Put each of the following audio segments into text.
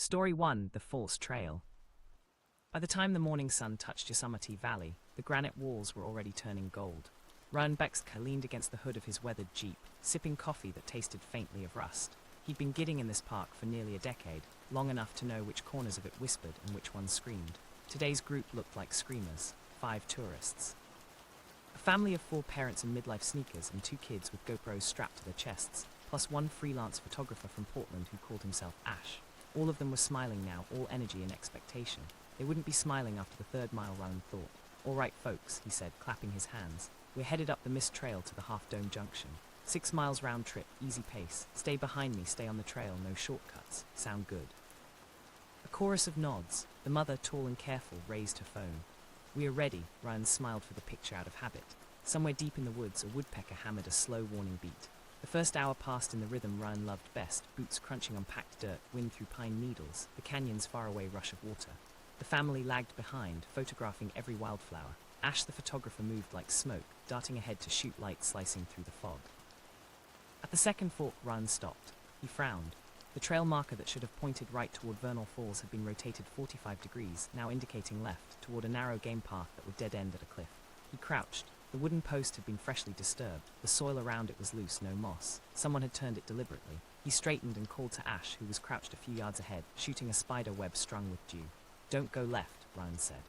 Story 1: The False Trail. By the time the morning sun touched Yosemite Valley, the granite walls were already turning gold. Ryan Baxter leaned against the hood of his weathered Jeep, sipping coffee that tasted faintly of rust. He'd been gidding in this park for nearly a decade, long enough to know which corners of it whispered and which ones screamed. Today's group looked like screamers, 5 tourists. A family of 4 parents in midlife sneakers and 2 kids with GoPros strapped to their chests, plus 1 freelance photographer from Portland who called himself Ash. All of them were smiling now, all energy and expectation. They wouldn't be smiling after the 3rd mile, Ryan thought. "All right, folks," he said, clapping his hands. "We're headed up the mist trail to the Half Dome Junction. 6 miles round trip, easy pace. Stay behind me, stay on the trail, no shortcuts. Sound good?" A chorus of nods. The mother, tall and careful, raised her phone. "We are ready," Ryan smiled for the picture out of habit. Somewhere deep in the woods, a woodpecker hammered a slow warning beat. The first hour passed in the rhythm Ryan loved best, boots crunching on packed dirt, wind through pine needles, the canyon's faraway rush of water. The family lagged behind, photographing every wildflower. Ash the photographer moved like smoke, darting ahead to shoot light slicing through the fog. At the second fork, Ryan stopped. He frowned. The trail marker that should have pointed right toward Vernal Falls had been rotated 45 degrees, now indicating left, toward a narrow game path that would dead-end at a cliff. He crouched. The wooden post had been freshly disturbed. The soil around it was loose, no moss. Someone had turned it deliberately. He straightened and called to Ash, who was crouched a few yards ahead, shooting a spider web strung with dew. "Don't go left," Ryan said.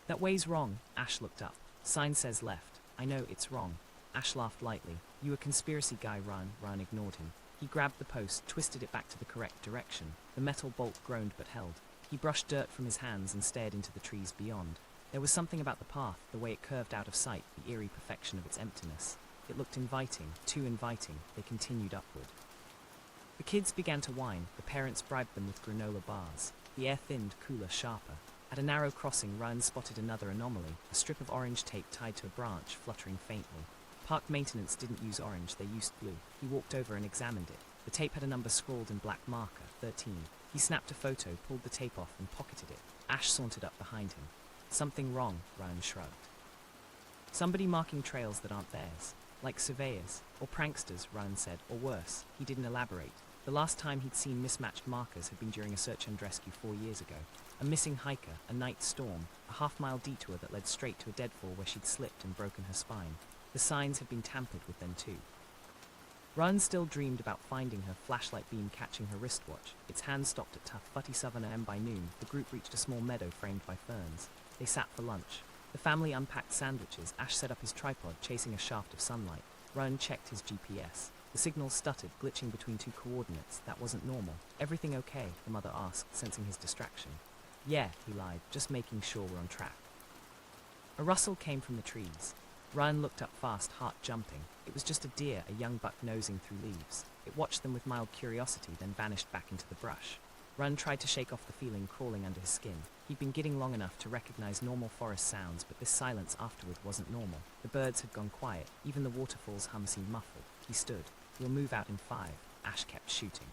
"That way's wrong." Ash looked up. "Sign says left." "I know, it's wrong." Ash laughed lightly. "You a conspiracy guy, Ryan?" Ryan ignored him. He grabbed the post, twisted it back to the correct direction. The metal bolt groaned but held. He brushed dirt from his hands and stared into the trees beyond. There was something about the path, the way it curved out of sight, the eerie perfection of its emptiness. It looked inviting, too inviting. They continued upward. The kids began to whine. The parents bribed them with granola bars. The air thinned, cooler, sharper. At a narrow crossing, Ryan spotted another anomaly, a strip of orange tape tied to a branch, fluttering faintly. Park maintenance didn't use orange, they used blue. He walked over and examined it. The tape had a number scrawled in black marker, 13. He snapped a photo, pulled the tape off, and pocketed it. Ash sauntered up behind him. "Something wrong," Ryan shrugged. "Somebody marking trails that aren't theirs. Like surveyors. Or pranksters," Ryan said. "Or worse." He didn't elaborate. The last time he'd seen mismatched markers had been during a search and rescue 4 years ago. A missing hiker, a night storm, a half-mile detour that led straight to a deadfall where she'd slipped and broken her spine. The signs had been tampered with then too. Ryan still dreamed about finding her, flashlight beam catching her wristwatch. Its hand stopped at tough, footy Southern and by noon, the group reached a small meadow framed by ferns. They sat for lunch. The family unpacked sandwiches. Ash set up his tripod, chasing a shaft of sunlight. Ryan checked his GPS. The signal stuttered, glitching between 2 coordinates. That wasn't normal. "Everything okay?" the mother asked, sensing his distraction. "Yeah," he lied, "just making sure we're on track." A rustle came from the trees. Ryan looked up fast, heart jumping. It was just a deer, a young buck nosing through leaves. It watched them with mild curiosity, then vanished back into the brush. Ryan tried to shake off the feeling crawling under his skin. He'd been gidding long enough to recognize normal forest sounds, but this silence afterward wasn't normal. The birds had gone quiet. Even the waterfall's hum seemed muffled. He stood. "We'll move out in 5. Ash kept shooting.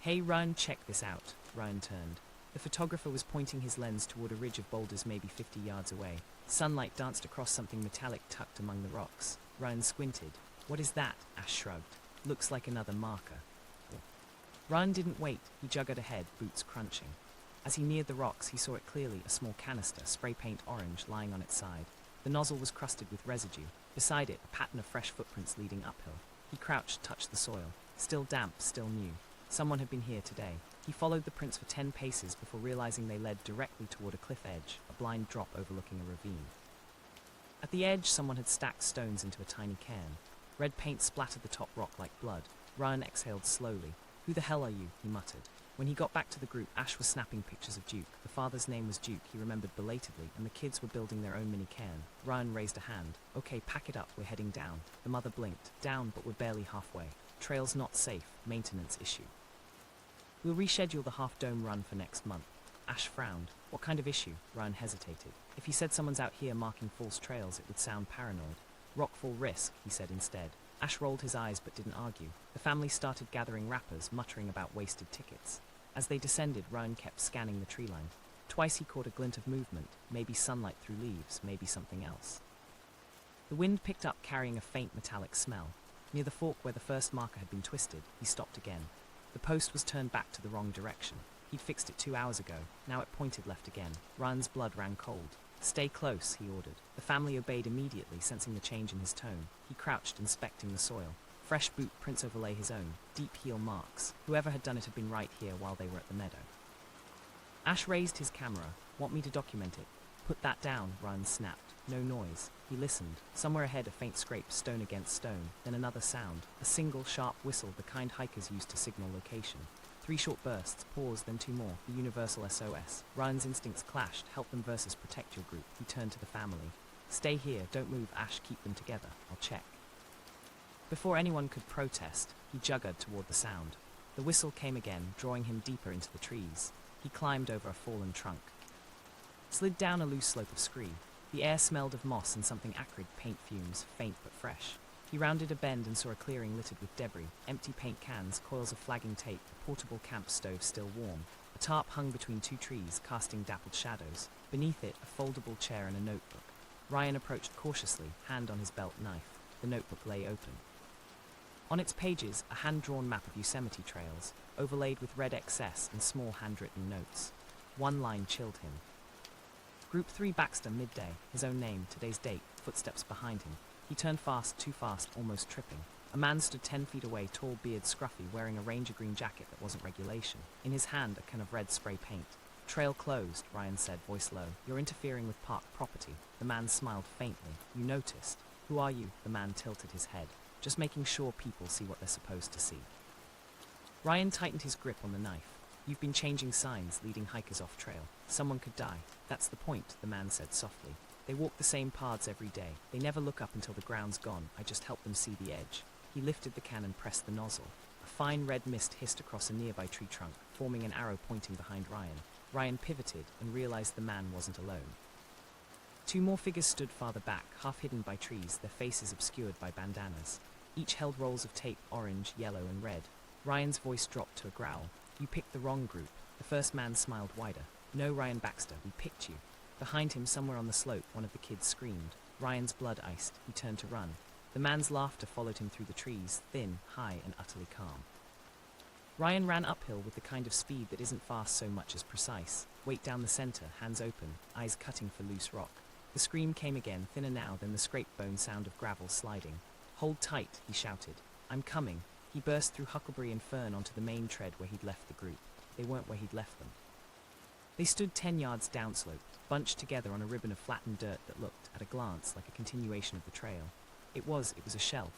"Hey, Ryan, check this out." Ryan turned. The photographer was pointing his lens toward a ridge of boulders maybe 50 yards away. Sunlight danced across something metallic tucked among the rocks. Ryan squinted. "What is that?" Ash shrugged. "Looks like another marker." Ryan didn't wait. He juggered ahead, boots crunching. As he neared the rocks, he saw it clearly, a small canister, spray paint orange, lying on its side. The nozzle was crusted with residue. Beside it, a pattern of fresh footprints leading uphill. He crouched, touched the soil. Still damp, still new. Someone had been here today. He followed the prints for 10 paces before realizing they led directly toward a cliff edge, a blind drop overlooking a ravine. At the edge, someone had stacked stones into a tiny cairn. Red paint splattered the top rock like blood. Ryan exhaled slowly. "Who the hell are you?" he muttered. When he got back to the group, Ash was snapping pictures of Duke. The father's name was Duke, he remembered belatedly, and the kids were building their own mini cairn. Ryan raised a hand. "Okay, pack it up, we're heading down." The mother blinked. "Down, but we're barely halfway. Trail's not safe. Maintenance issue. We'll reschedule the half-dome run for next month." Ash frowned. "What kind of issue?" Ryan hesitated. If he said someone's out here marking false trails, it would sound paranoid. "Rockfall risk," he said instead. Ash rolled his eyes but didn't argue. The family started gathering wrappers, muttering about wasted tickets. As they descended, Ryan kept scanning the tree line. Twice he caught a glint of movement, maybe sunlight through leaves, maybe something else. The wind picked up, carrying a faint metallic smell. Near the fork where the first marker had been twisted, he stopped again. The post was turned back to the wrong direction. He'd fixed it 2 hours ago. Now it pointed left again. Ryan's blood ran cold. "Stay close," he ordered. The family obeyed immediately, sensing the change in his tone. He crouched, inspecting the soil. Fresh boot prints overlay his own. Deep heel marks. Whoever had done it had been right here while they were at the meadow. Ash raised his camera. "Want me to document it?" "Put that down," Ryan snapped. No noise. He listened. Somewhere ahead, a faint scrape, stone against stone. Then another sound. A single, sharp whistle, the kind hikers used to signal location. 3 short bursts, pause, then 2 more. The universal SOS. Ryan's instincts clashed. Help them versus protect your group. He turned to the family. "Stay here. Don't move, Ash. Keep them together. I'll check." Before anyone could protest, he juggered toward the sound. The whistle came again, drawing him deeper into the trees. He climbed over a fallen trunk. Slid down a loose slope of scree. The air smelled of moss and something acrid, paint fumes, faint but fresh. He rounded a bend and saw a clearing littered with debris, empty paint cans, coils of flagging tape, a portable camp stove still warm. A tarp hung between 2 trees, casting dappled shadows. Beneath it, a foldable chair and a notebook. Ryan approached cautiously, hand on his belt knife. The notebook lay open. On its pages, a hand-drawn map of Yosemite trails, overlaid with red XS and small handwritten notes. One line chilled him. Group 3 Baxter, midday, his own name, today's date, footsteps behind him. He turned fast, too fast, almost tripping. A man stood 10 feet away, tall, beard, scruffy, wearing a ranger green jacket that wasn't regulation. In his hand, a can of red spray paint. "Trail closed," Ryan said, voice low. "You're interfering with park property." The man smiled faintly. "You noticed." "Who are you?" The man tilted his head. "Just making sure people see what they're supposed to see." Ryan tightened his grip on the knife. "You've been changing signs, leading hikers off trail. Someone could die." "That's the point," the man said softly. "They walk the same paths every day. They never look up until the ground's gone. I just help them see the edge." He lifted the can and pressed the nozzle. A fine red mist hissed across a nearby tree trunk, forming an arrow pointing behind Ryan. Ryan pivoted and realized the man wasn't alone. 2 more figures stood farther back, half hidden by trees, their faces obscured by bandanas. Each held rolls of tape, orange, yellow, and red. Ryan's voice dropped to a growl. "You picked the wrong group." The first man smiled wider. "No, Ryan Baxter, we picked you." Behind him, somewhere on the slope, one of the kids screamed. Ryan's blood iced. He turned to run. The man's laughter followed him through the trees, thin, high, and utterly calm. Ryan ran uphill with the kind of speed that isn't fast so much as precise. Weight down the center, hands open, eyes cutting for loose rock. The scream came again, thinner now than the scrape-bone sound of gravel sliding. "Hold tight," he shouted. "I'm coming." He burst through huckleberry and fern onto the main tread where he'd left the group. They weren't where he'd left them. They stood 10 yards downslope, bunched together on a ribbon of flattened dirt that looked, at a glance, like a continuation of the trail. It was a shelf.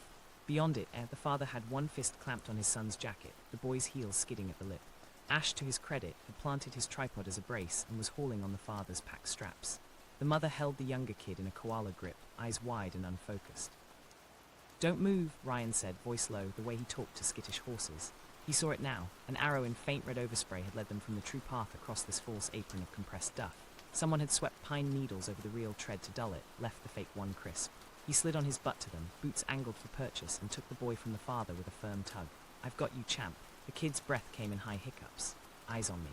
Beyond it, the father had one fist clamped on his son's jacket, the boy's heels skidding at the lip. Ash, to his credit, had planted his tripod as a brace and was hauling on the father's pack straps. The mother held the younger kid in a koala grip, eyes wide and unfocused. "Don't move," Ryan said, voice low, the way he talked to skittish horses. He saw it now. An arrow in faint red overspray had led them from the true path across this false apron of compressed duff. Someone had swept pine needles over the real tread to dull it, left the fake one crisp. He slid on his butt to them, boots angled for purchase, and took the boy from the father with a firm tug. "I've got you, champ." The kid's breath came in high hiccups. "Eyes on me."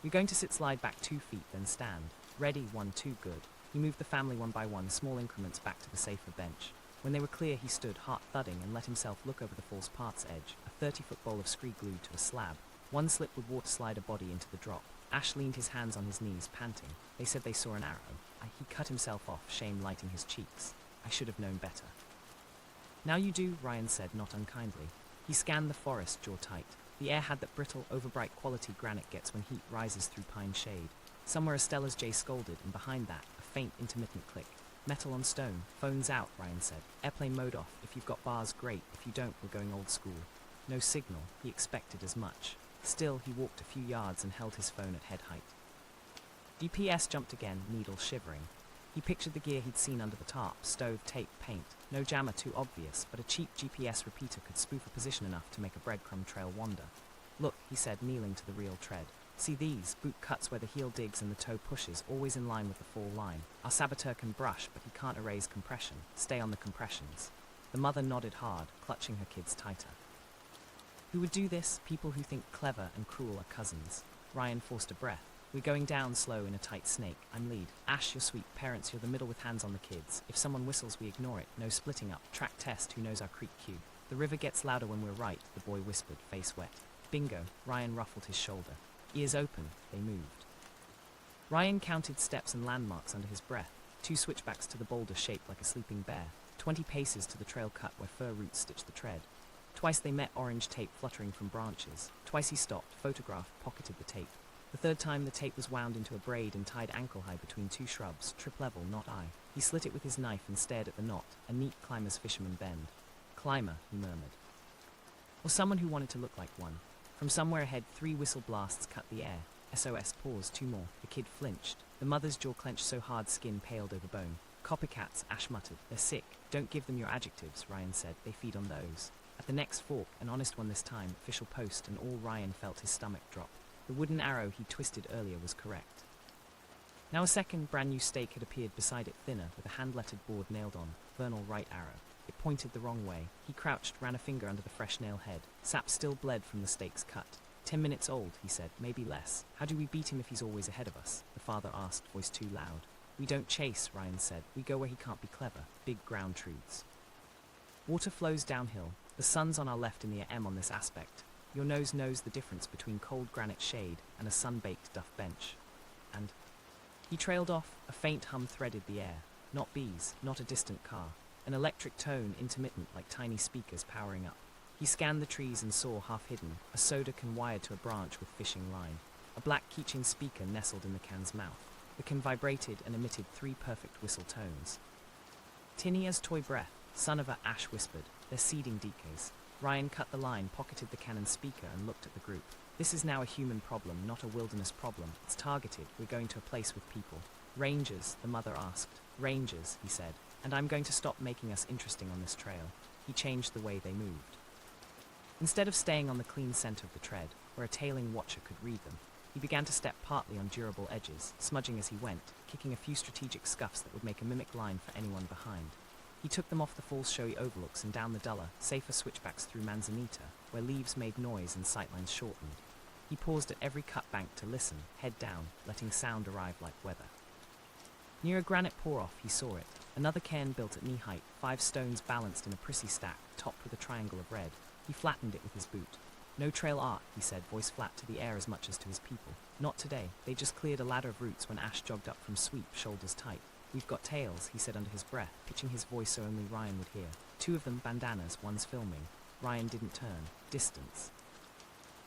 "You're going to slide back 2 feet, then stand. Ready, 1, 2, good." He moved the family one by one, small increments back to the safer bench. When they were clear, he stood, heart thudding, and let himself look over the false path's edge, a 30-foot bowl of scree glued to a slab. One slip would water slide a body into the drop. Ash leaned his hands on his knees, panting. They said they saw an arrow. He cut himself off, shame lighting his cheeks. "I should have known better." "Now you do," Ryan said, not unkindly. He scanned the forest, jaw tight. The air had that brittle, overbright quality granite gets when heat rises through pine shade. Somewhere Estella's Jay scolded, and behind that, a faint, intermittent click. "Metal on stone. Phone's out," Ryan said. "Airplane mode off. If you've got bars, great. If you don't, we're going old school." No signal. He expected as much. Still, he walked a few yards and held his phone at head height. GPS jumped again, needle shivering. He pictured the gear he'd seen under the tarp, stove, tape, paint. No jammer too obvious, but a cheap GPS repeater could spoof a position enough to make a breadcrumb trail wander. "Look," he said, kneeling to the real tread. "See these? Boot cuts where the heel digs and the toe pushes, always in line with the fall line. Our saboteur can brush, but he can't erase compression. Stay on the compressions." The mother nodded hard, clutching her kids tighter. "Who would do this? People who think clever and cruel are cousins." Ryan forced a breath. "We're going down slow in a tight snake. I'm lead. Ash, you're sweet. Parents, you're the middle with hands on the kids. If someone whistles, we ignore it. No splitting up. Track test. Who knows our creep cue?" The river gets louder when we're right, the boy whispered, face wet. Bingo, Ryan ruffled his shoulder. Ears open, they moved. Ryan counted steps and landmarks under his breath, 2 switchbacks to the boulder shaped like a sleeping bear, 20 paces to the trail cut where fir roots stitched the tread. Twice they met orange tape fluttering from branches. Twice he stopped, photographed, pocketed the tape. The third time the tape was wound into a braid and tied ankle-high between 2 shrubs, trip level, not eye. He slit it with his knife and stared at the knot, a neat climber's fisherman bend. Climber, he murmured. Or someone who wanted to look like one. From somewhere ahead, 3 whistle blasts cut the air. SOS, pause, 2 more. The kid flinched. The mother's jaw clenched so hard skin paled over bone. Copycats, Ash muttered. They're sick. Don't give them your adjectives, Ryan said. They feed on those. At the next fork, an honest one this time, official post, and all Ryan felt his stomach drop. The wooden arrow he twisted earlier was correct. Now a second brand new stake had appeared beside it, thinner, with a hand-lettered board nailed on. Vernal right arrow. It pointed the wrong way. He crouched, ran a finger under the fresh nail head. Sap still bled from the stake's cut. 10 minutes old, he said, maybe less. How do we beat him if he's always ahead of us? The father asked, voice too loud. We don't chase, Ryan said. We go where he can't be clever. Big ground truths. Water flows downhill. The sun's on our left in the AM on this aspect. Your nose knows the difference between cold granite shade and a sun-baked duff bench. And he trailed off. A faint hum threaded the air. Not bees, not a distant car. An electric tone, intermittent like tiny speakers powering up. He scanned the trees and saw, half hidden, a soda can wired to a branch with fishing line. A black keychain speaker nestled in the can's mouth. The can vibrated and emitted 3 perfect whistle tones. Tinny as toy breath, son of a, Ash whispered. They're seeding decays. Ryan cut the line, pocketed the cannon speaker, and looked at the group. This is now a human problem, not a wilderness problem. It's targeted. We're going to a place with people. Rangers, the mother asked. Rangers, he said. And I'm going to stop making us interesting on this trail. He changed the way they moved. Instead of staying on the clean center of the tread, where a tailing watcher could read them, he began to step partly on durable edges, smudging as he went, kicking a few strategic scuffs that would make a mimic line for anyone behind. He took them off the falls showy overlooks and down the duller, safer switchbacks through manzanita, where leaves made noise and sightlines shortened. He paused at every cut bank to listen, head down, letting sound arrive like weather. Near a granite pour-off, he saw it. Another cairn built at knee-height, 5 stones balanced in a prissy stack, topped with a triangle of red. He flattened it with his boot. No trail art, he said, voice flat to the air as much as to his people. Not today. They just cleared a ladder of roots when Ash jogged up from sweep, shoulders tight. We've got tails, he said under his breath, pitching his voice so only Ryan would hear. 2 of them bandanas, one's filming. Ryan didn't turn. Distance.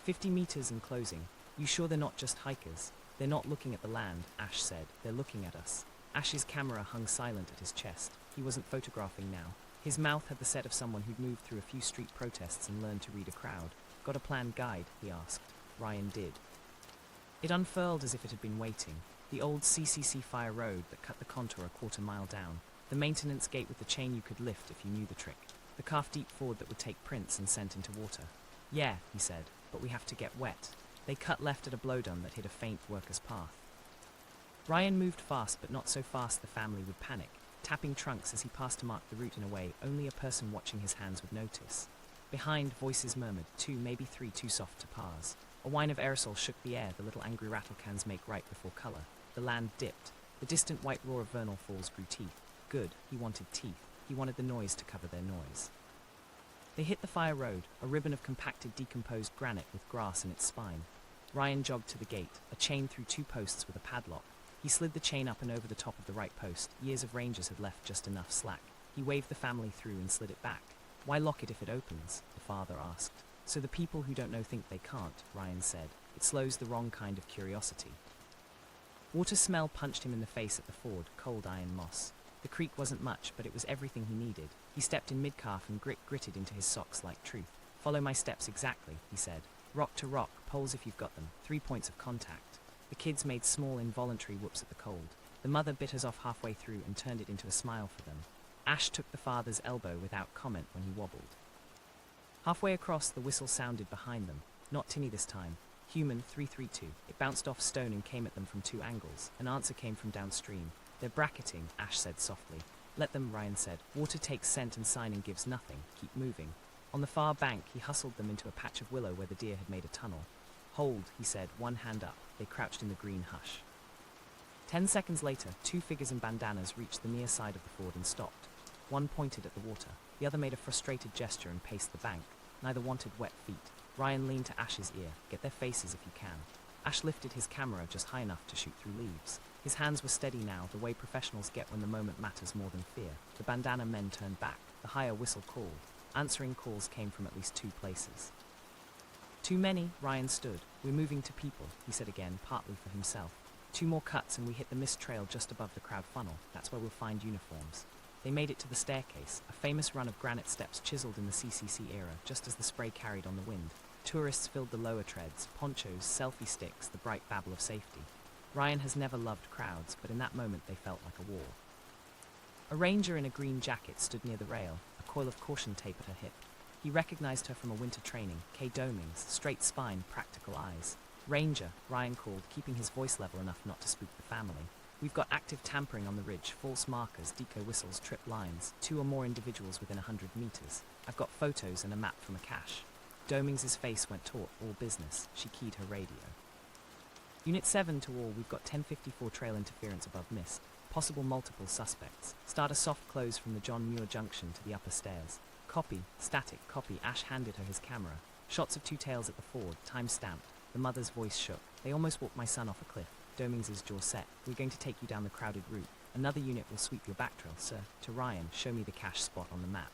50 meters and closing. You sure they're not just hikers? They're not looking at the land, Ash said. They're looking at us. Ash's camera hung silent at his chest. He wasn't photographing now. His mouth had the set of someone who'd moved through a few street protests and learned to read a crowd. Got a planned guide, he asked. Ryan did. It unfurled as if it had been waiting. The old CCC fire road that cut the contour a quarter mile down. The maintenance gate with the chain you could lift if you knew the trick. The calf-deep ford that would take prints and sent into water. Yeah, he said, but we have to get wet. They cut left at a blowdown that hid a faint worker's path. Ryan moved fast, but not so fast the family would panic, tapping trunks as he passed to mark the route in a way only a person watching his hands would notice. Behind, voices murmured, 2, maybe 3 too soft to parse. A whine of aerosol shook the air, the little angry rattle cans make right before color. The land dipped. The distant white roar of vernal falls grew teeth. Good, he wanted teeth. He wanted the noise to cover their noise. They hit the fire road, a ribbon of compacted, decomposed granite with grass in its spine. Ryan jogged to the gate, a chain through 2 posts with a padlock. He slid the chain up and over the top of the right post. Years of rangers had left just enough slack. He waved the family through and slid it back. Why lock it if it opens? The father asked. So the people who don't know think they can't, Ryan said. It slows the wrong kind of curiosity. Water smell punched him in the face at the ford, cold iron moss. The creek wasn't much, but it was everything he needed. He stepped in mid-calf and gritted into his socks like truth. Follow my steps exactly, he said. Rock to rock, poles if you've got them, 3 points of contact. The kids made small involuntary whoops at the cold. The mother bit hers off halfway through and turned it into a smile for them. Ash took the father's elbow without comment when he wobbled. Halfway across, the whistle sounded behind them. Not tinny this time. Human 332. It bounced off stone and came at them from 2 angles. An answer came from downstream. They're bracketing, Ash said softly. Let them, Ryan said. Water takes scent and sign and gives nothing. Keep moving. On the far bank, he hustled them into a patch of willow where the deer had made a tunnel. Hold, he said, one hand up. They crouched in the green hush. 10 seconds later, 2 figures in bandanas reached the near side of the ford and stopped. One pointed at the water. The other made a frustrated gesture and paced the bank. Neither wanted wet feet. Ryan leaned to Ash's ear. Get their faces if you can. Ash lifted his camera just high enough to shoot through leaves. His hands were steady now, the way professionals get when the moment matters more than fear. The bandana men turned back. The higher whistle called. Answering calls came from at least 2 places. Too many, Ryan stood. We're moving to people, he said again, partly for himself. 2 more cuts and we hit the mist trail just above the crowd funnel. That's where we'll find uniforms. They made it to the staircase, a famous run of granite steps chiseled in the CCC era, just as the spray carried on the wind. Tourists filled the lower treads, ponchos, selfie sticks, the bright babble of safety. Ryan has never loved crowds, but in that moment they felt like a war. A ranger in a green jacket stood near the rail, a coil of caution tape at her hip. He recognized her from a winter training, Kay Domings, straight spine, practical eyes. Ranger, Ryan called, keeping his voice level enough not to spook the family. We've got active tampering on the ridge, false markers, decoy whistles, trip lines, 2 or more individuals within 100 meters. I've got photos and a map from a cache. Domings' face went taut, all business. She keyed her radio. Unit 7 to all, we've got 1054 trail interference above mist. Possible multiple suspects. Start a soft close from the John Muir Junction to the upper stairs. Copy, static, copy. Ash handed her his camera. Shots of 2 tails at the ford, time stamped. The mother's voice shook. They almost walked my son off a cliff. Domings' jaw set. We're going to take you down the crowded route. Another unit will sweep your back trail, sir. To Ryan, show me the cache spot on the map.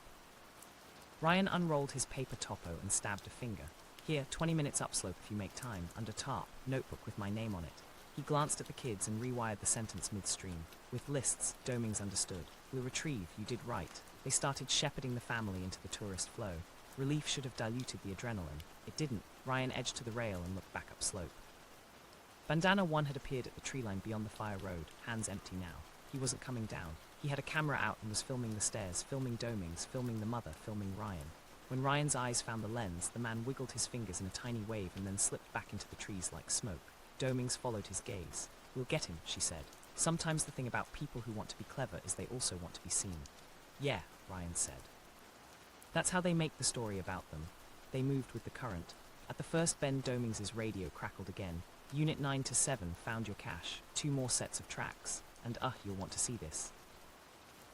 Ryan unrolled his paper topo and stabbed a finger. Here, 20 minutes upslope if you make time, under tarp, notebook with my name on it. He glanced at the kids and rewired the sentence midstream. With lists, Domings understood. We'll retrieve, you did right. They started shepherding the family into the tourist flow. Relief should have diluted the adrenaline. It didn't. Ryan edged to the rail and looked back upslope. Bandana 1 had appeared at the tree line beyond the fire road, hands empty now. He wasn't coming down. He had a camera out and was filming the stairs, filming Domings, filming the mother, filming Ryan. When Ryan's eyes found the lens, the man wiggled his fingers in a tiny wave and then slipped back into the trees like smoke. Domings followed his gaze. We'll get him, she said. Sometimes the thing about people who want to be clever is they also want to be seen. Yeah, Ryan said. That's how they make the story about them. They moved with the current. At the first bend, Domings' radio crackled again. Unit 9 to 7 found your cache. 2 more sets of tracks. And you'll want to see this.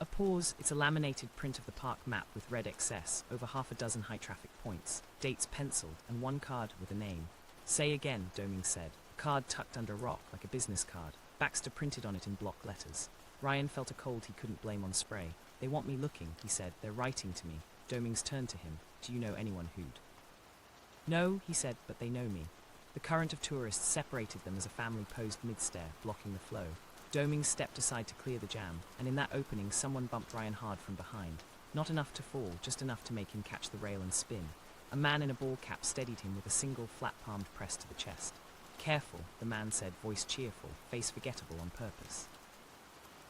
A pause. It's a laminated print of the park map with red XS, over half a dozen high traffic points, dates penciled, and 1 card with a name. Say again, Domings said. A card tucked under a rock, like a business card. Baxter printed on it in block letters. Ryan felt a cold he couldn't blame on spray. They want me looking, he said. They're writing to me. Domings turned to him. Do you know anyone who'd? No, he said, but they know me. The current of tourists separated them as a family posed mid-stair, blocking the flow. Domings stepped aside to clear the jam, and in that opening someone bumped Ryan hard from behind. Not enough to fall, just enough to make him catch the rail and spin. A man in a ball cap steadied him with a single flat-palmed press to the chest. Careful, the man said, voice cheerful, face forgettable on purpose.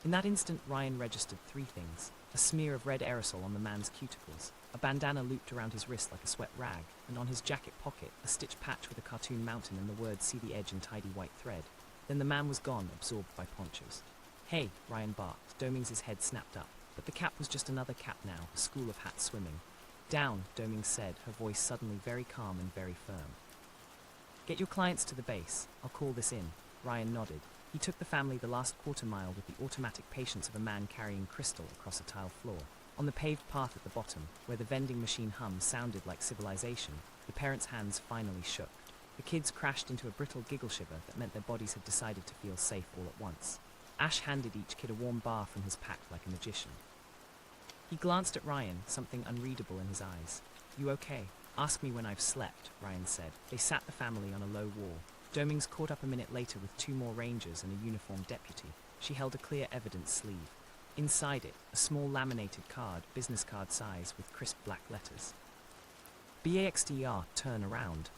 In that instant, Ryan registered 3 things. A smear of red aerosol on the man's cuticles, a bandana looped around his wrist like a sweat rag, and on his jacket pocket, a stitched patch with a cartoon mountain and the words "See the edge" in tidy white thread. Then the man was gone, absorbed by ponchos. Hey, Ryan barked. Domings' head snapped up, but the cap was just another cap now, a school of hats swimming. Down, Domings said, her voice suddenly very calm and very firm. Get your clients to the base. I'll call this in. Ryan nodded. He took the family the last quarter mile with the automatic patience of a man carrying crystal across a tile floor. On the paved path at the bottom, where the vending machine hum sounded like civilization, the parents' hands finally shook. The kids crashed into a brittle giggle shiver that meant their bodies had decided to feel safe all at once. Ash handed each kid a warm bar from his pack like a magician. He glanced at Ryan, something unreadable in his eyes. You okay? Ask me when I've slept, Ryan said. They sat the family on a low wall. Domings caught up a minute later with 2 more rangers and a uniformed deputy. She held a clear evidence sleeve. Inside it, a small laminated card, business card size, with crisp black letters. BAXDR, turn around.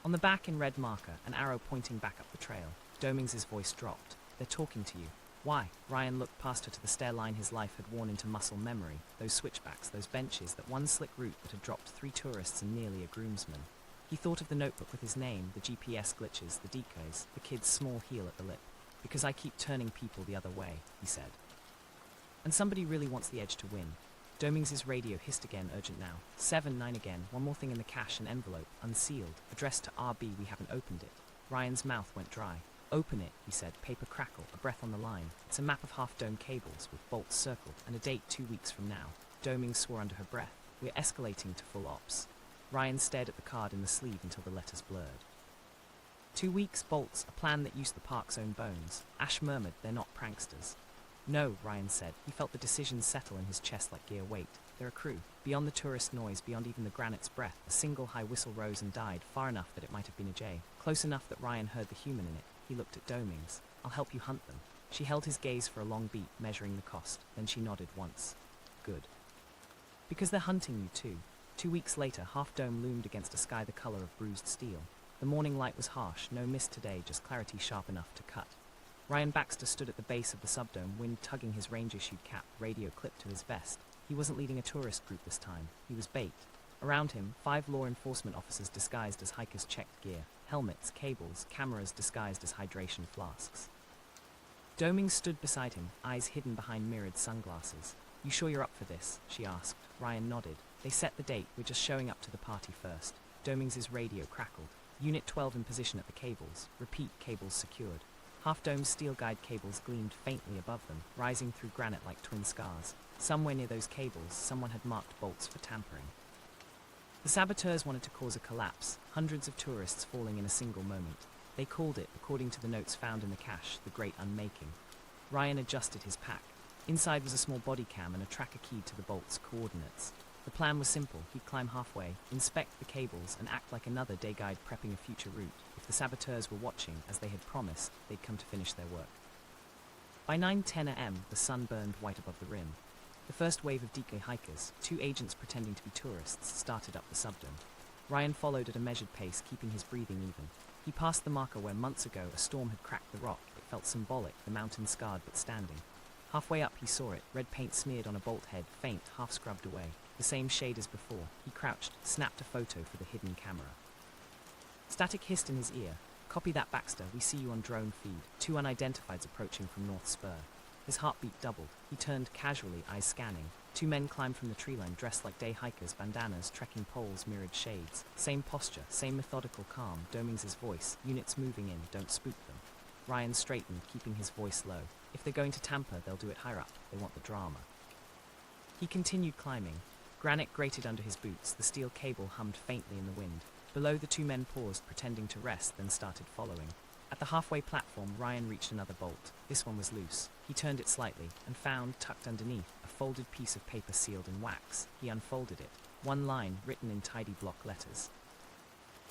On the back in red marker, an arrow pointing back up the trail. Domings' voice dropped. They're talking to you. Why? Ryan looked past her to the stair line his life had worn into muscle memory. Those switchbacks, those benches, that one slick route that had dropped 3 tourists and nearly a groomsman. He thought of the notebook with his name, the GPS glitches, the decoys, the kid's small heel at the lip. Because I keep turning people the other way, he said. And somebody really wants the edge to win. Domings' radio hissed again, urgent now. 7-9 again, 1 more thing in the cache, an envelope, unsealed, addressed to RB, we haven't opened it. Ryan's mouth went dry. open it, he said, paper crackle, a breath on the line. It's a map of half-dome cables with bolts circled and a date 2 weeks from now. Doming swore under her breath. We're escalating to full ops. Ryan stared at the card in the sleeve until the letters blurred. 2 weeks, bolts, a plan that used the park's own bones. Ash murmured, they're not pranksters. No, Ryan said. He felt the decision settle in his chest like gear weight. They're a crew. Beyond the tourist noise, beyond even the granite's breath, a single high whistle rose and died, far enough that it might have been a jay. Close enough that Ryan heard the human in it. He looked at Domings. I'll help you hunt them. She held his gaze for a long beat, measuring the cost. Then she nodded once. Good. Because they're hunting you too. 2 weeks later, Half Dome loomed against a sky the color of bruised steel. The morning light was harsh, no mist today, just clarity sharp enough to cut. Ryan Baxter stood at the base of the subdome, wind tugging his range-issued cap, radio clipped to his vest. He wasn't leading a tourist group this time. He was bait. Around him, 5 law enforcement officers disguised as hikers checked gear. Helmets, cables, cameras disguised as hydration flasks. Doming stood beside him, eyes hidden behind mirrored sunglasses. You sure you're up for this? She asked. Ryan nodded. They set the date. We're just showing up to the party first. Domings' radio crackled. Unit 12 in position at the cables. Repeat, cables secured. Half-Dome's steel guide cables gleamed faintly above them, rising through granite like twin scars. Somewhere near those cables, someone had marked bolts for tampering. The saboteurs wanted to cause a collapse, hundreds of tourists falling in a single moment. They called it, according to the notes found in the cache, the Great Unmaking. Ryan adjusted his pack. Inside was a small body cam and a tracker keyed to the bolt's coordinates. The plan was simple. He'd climb halfway, inspect the cables, and act like another day guide prepping a future route. If the saboteurs were watching, as they had promised, they'd come to finish their work. By 9:10 a.m., the sun burned white above the rim. The first wave of decoy hikers, 2 agents pretending to be tourists, started up the subdome. Ryan followed at a measured pace, keeping his breathing even. He passed the marker where months ago a storm had cracked the rock. It felt symbolic, the mountain scarred but standing. Halfway up he saw it, red paint smeared on a bolt head, faint, half scrubbed away. The same shade as before. He crouched, snapped a photo for the hidden camera. Static hissed in his ear. Copy that, Baxter. We see you on drone feed. 2 unidentifieds approaching from North Spur. His heartbeat doubled. He turned casually, eyes scanning. 2 men climbed from the tree line, dressed like day hikers, bandanas, trekking poles, mirrored shades. Same posture, same methodical calm. Domings' voice. Units moving in, don't spook them. Ryan straightened, keeping his voice low. If they're going to tamper, they'll do it higher up. They want the drama. He continued climbing. Granite grated under his boots. The steel cable hummed faintly in the wind. Below, the 2 men paused, pretending to rest, then started following. At the halfway platform, Ryan reached another bolt. This one was loose. He turned it slightly and found, tucked underneath, a folded piece of paper sealed in wax. He unfolded it. 1 line, written in tidy block letters.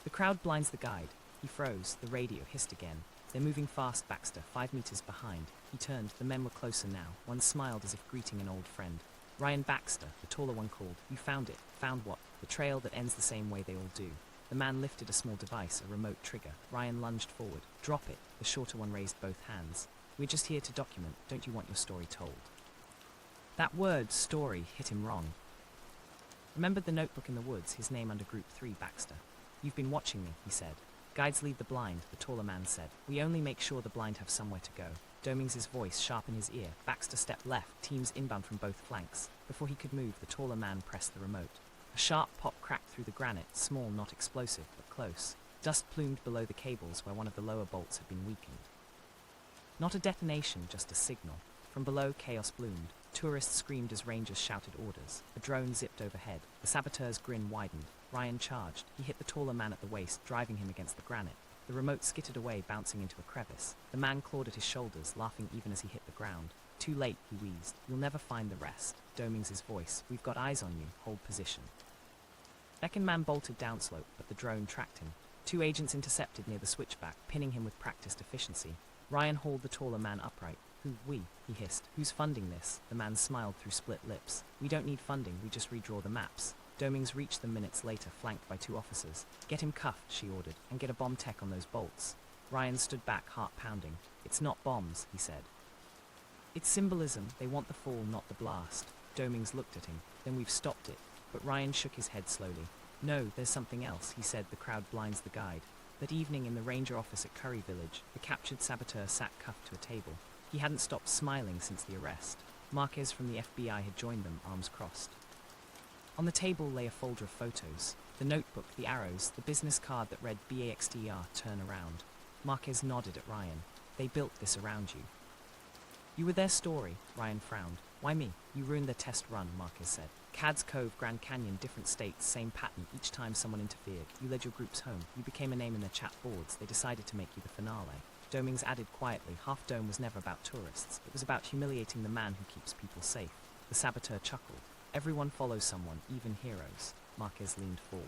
The crowd blinds the guide. He froze. The radio hissed again. They're moving fast, Baxter, 5 meters behind. He turned. The men were closer now. One smiled as if greeting an old friend. Ryan Baxter, the taller one, called. You found it. Found what? The trail that ends the same way they all do. The man lifted a small device, a remote trigger. Ryan lunged forward. Drop it. The shorter one raised both hands. We're just here to document. Don't you want your story told? That word, story, hit him wrong. Remembered the notebook in the woods, his name under Group 3, Baxter. You've been watching me, he said. Guides lead the blind, the taller man said. We only make sure the blind have somewhere to go. Domings' voice sharp in his ear. Baxter stepped left, teams inbound from both flanks. Before he could move, the taller man pressed the remote. A sharp pop cracked through the granite, small, not explosive, but close. Dust plumed below the cables where one of the lower bolts had been weakened. Not a detonation, just a signal. From below, chaos bloomed. Tourists screamed as rangers shouted orders. A drone zipped overhead. The saboteur's grin widened. Ryan charged. He hit the taller man at the waist, driving him against the granite. The remote skittered away, bouncing into a crevice. The man clawed at his shoulders, laughing even as he hit the ground. Too late, he wheezed. You'll never find the rest. Domings' voice. We've got eyes on you. Hold position. Second man bolted downslope, but the drone tracked him. 2 agents intercepted near the switchback, pinning him with practiced efficiency. Ryan hauled the taller man upright. Who, we? He hissed. Who's funding this? The man smiled through split lips. We don't need funding, we just redraw the maps. Domings reached them minutes later, flanked by 2 officers. Get him cuffed, she ordered, and get a bomb tech on those bolts. Ryan stood back, heart pounding. It's not bombs, he said. It's symbolism. They want the fall, not the blast. Domings looked at him. Then we've stopped it. But Ryan shook his head slowly. No, there's something else, he said. The crowd blinds the guide. That evening in the ranger office at Curry Village, the captured saboteur sat cuffed to a table. He hadn't stopped smiling since the arrest. Marquez from the FBI had joined them, arms crossed. On the table lay a folder of photos. The notebook, the arrows, the business card that read BAXTR, turn around. Marquez nodded at Ryan. They built this around you. You were their story, Ryan frowned. Why me? You ruined their test run, Marquez said. Cad's Cove, Grand Canyon, different states, same pattern. Each time someone interfered, you led your groups home. You became a name in their chat boards. They decided to make you the finale. Domings added quietly, Half Dome was never about tourists. It was about humiliating the man who keeps people safe. The saboteur chuckled. Everyone follows someone, even heroes. Marquez leaned forward.